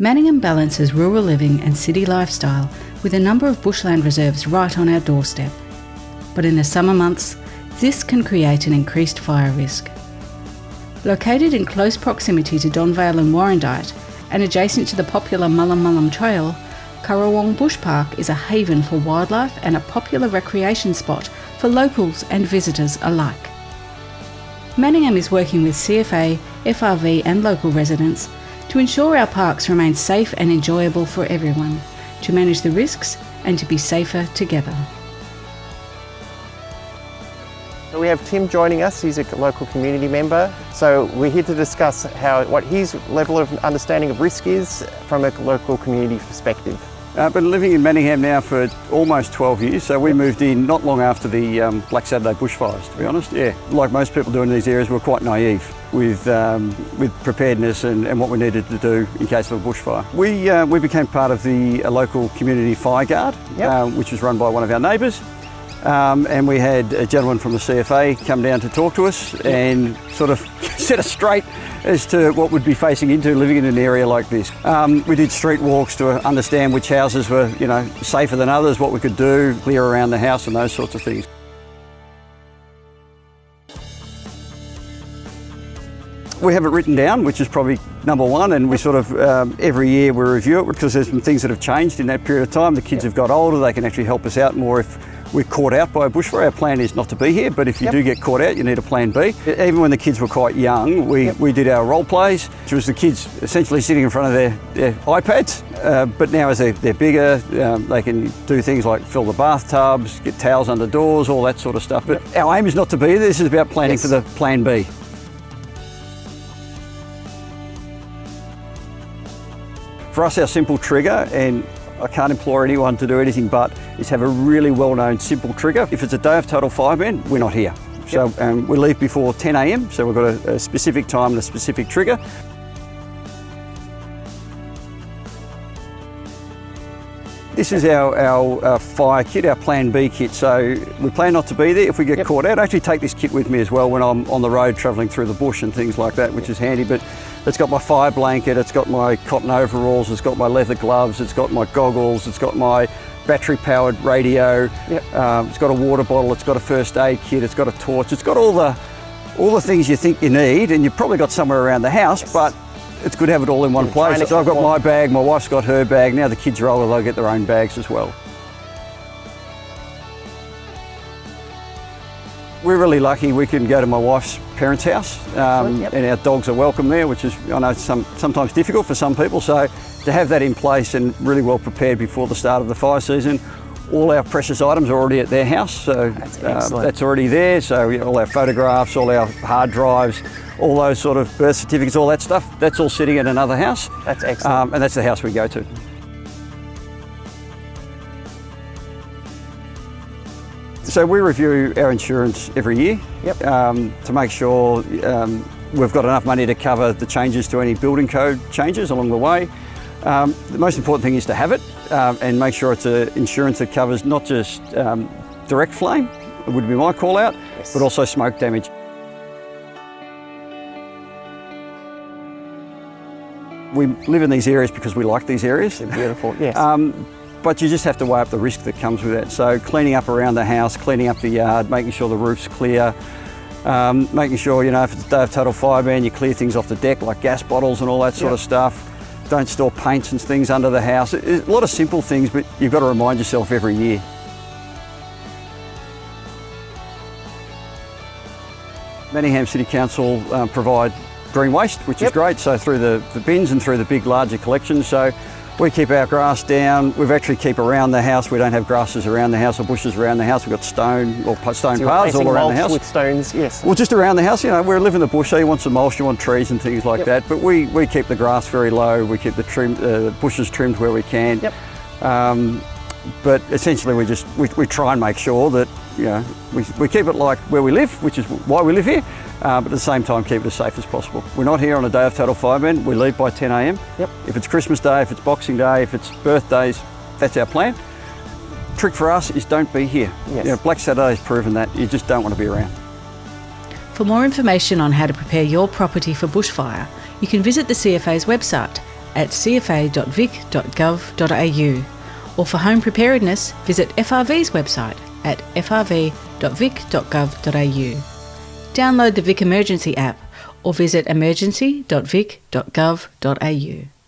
Manningham balances rural living and city lifestyle with a number of bushland reserves right on our doorstep. But in the summer months, this can create an increased fire risk. Located in close proximity to Donvale and Warrandyte and adjacent to the popular Mullum Mullum Trail, Currawong Bush Park is a haven for wildlife and a popular recreation spot for locals and visitors alike. Manningham is working with CFA, FRV and local residents to ensure our parks remain safe and enjoyable for everyone, to manage the risks and to be safer together. We have Tim joining us. He's a local community member. So we're here to discuss what his level of understanding of risk is from a local community perspective. I've been living in Manningham now for almost 12 years, so we moved in not long after the Black Saturday bushfires, to be honest. Yeah, like most people do in these areas, we're quite naive with preparedness and what we needed to do in case of a bushfire. We became part of the local community fire guard, which was run by one of our neighbours. And we had a gentleman from the CFA come down to talk to us and sort of set us straight as to what we'd be facing into living in an area like this. We did street walks to understand which houses were, safer than others, what we could do, clear around the house and those sorts of things. We have it written down, which is probably number one, and we sort of, every year we review it because there's some things that have changed in that period of time. The kids have got older, they can actually help us out more if we're caught out by a bushfire. Our plan is not to be here, but if you do get caught out, you need a plan B. Even when the kids were quite young, we did our role plays, which was the kids essentially sitting in front of their iPads, but now as they're bigger, they can do things like fill the bathtubs, get towels under doors, all that sort of stuff. But our aim is not to be there, this is about planning for the plan B. For us, our simple trigger, and I can't implore anyone to do anything but, is have a really well-known simple trigger. If it's a day of total fire ban, we're not here. So we leave before 10 a.m, so we've got a specific time and a specific trigger. This is our fire kit, our Plan B kit. So we plan not to be there if we get caught out. I actually take this kit with me as well when I'm on the road travelling through the bush and things like that, which is handy. But it's got my fire blanket, it's got my cotton overalls, it's got my leather gloves, it's got my goggles, it's got my battery-powered radio, it's got a water bottle, it's got a first aid kit, it's got a torch, it's got all the things you think you need, and you've probably got somewhere around the house, but it's good to have it all in one place. So I've got my bag, my wife's got her bag, now the kids are older, they'll get their own bags as well. We're really lucky we can go to my wife's parents' house and our dogs are welcome there, which is, I know, sometimes difficult for some people. So to have that in place and really well prepared before the start of the fire season, all our precious items are already at their house, so that's already there. So all our photographs, all our hard drives, all those sort of birth certificates, all that stuff, that's all sitting at another house. That's excellent. And that's the house we go to. So we review our insurance every year to make sure we've got enough money to cover the changes to any building code changes along the way. The most important thing is to have it and make sure it's an insurance that covers not just direct flame, it would be my call out, but also smoke damage. We live in these areas because we like these areas. They're beautiful, yes. But you just have to weigh up the risk that comes with that. So cleaning up around the house, cleaning up the yard, making sure the roof's clear, making sure, if it's a day of total fire ban, you clear things off the deck like gas bottles and all that sort of stuff. Don't store paints and things under the house. A lot of simple things, but you've got to remind yourself every year. Manningham City Council provide green waste, which is great, so through the bins and through the big larger collections. So we keep our grass down. We've actually keep around the house. We don't have grasses around the house or bushes around the house. We've got stone paths all around the house. With stones, yes. Well, just around the house, we live in the bush, so you want some mulch, you want trees and things like that. But we keep the grass very low. We keep the bushes trimmed where we can. But essentially we try and make sure that we keep it like where we live, which is why we live here, but at the same time keep it as safe as possible. We're not here on a day of total fire ban. We leave by 10 a.m. If it's Christmas Day, if it's Boxing Day, if it's birthdays, that's our plan. Trick for us is don't be here. Black Saturday has proven that you just don't want to be around. For more information on how to prepare your property for bushfire, you can visit the CFA's website at cfa.vic.gov.au, or for home preparedness, visit FRV's website at frv.vic.gov.au. Download the Vic Emergency app or visit emergency.vic.gov.au.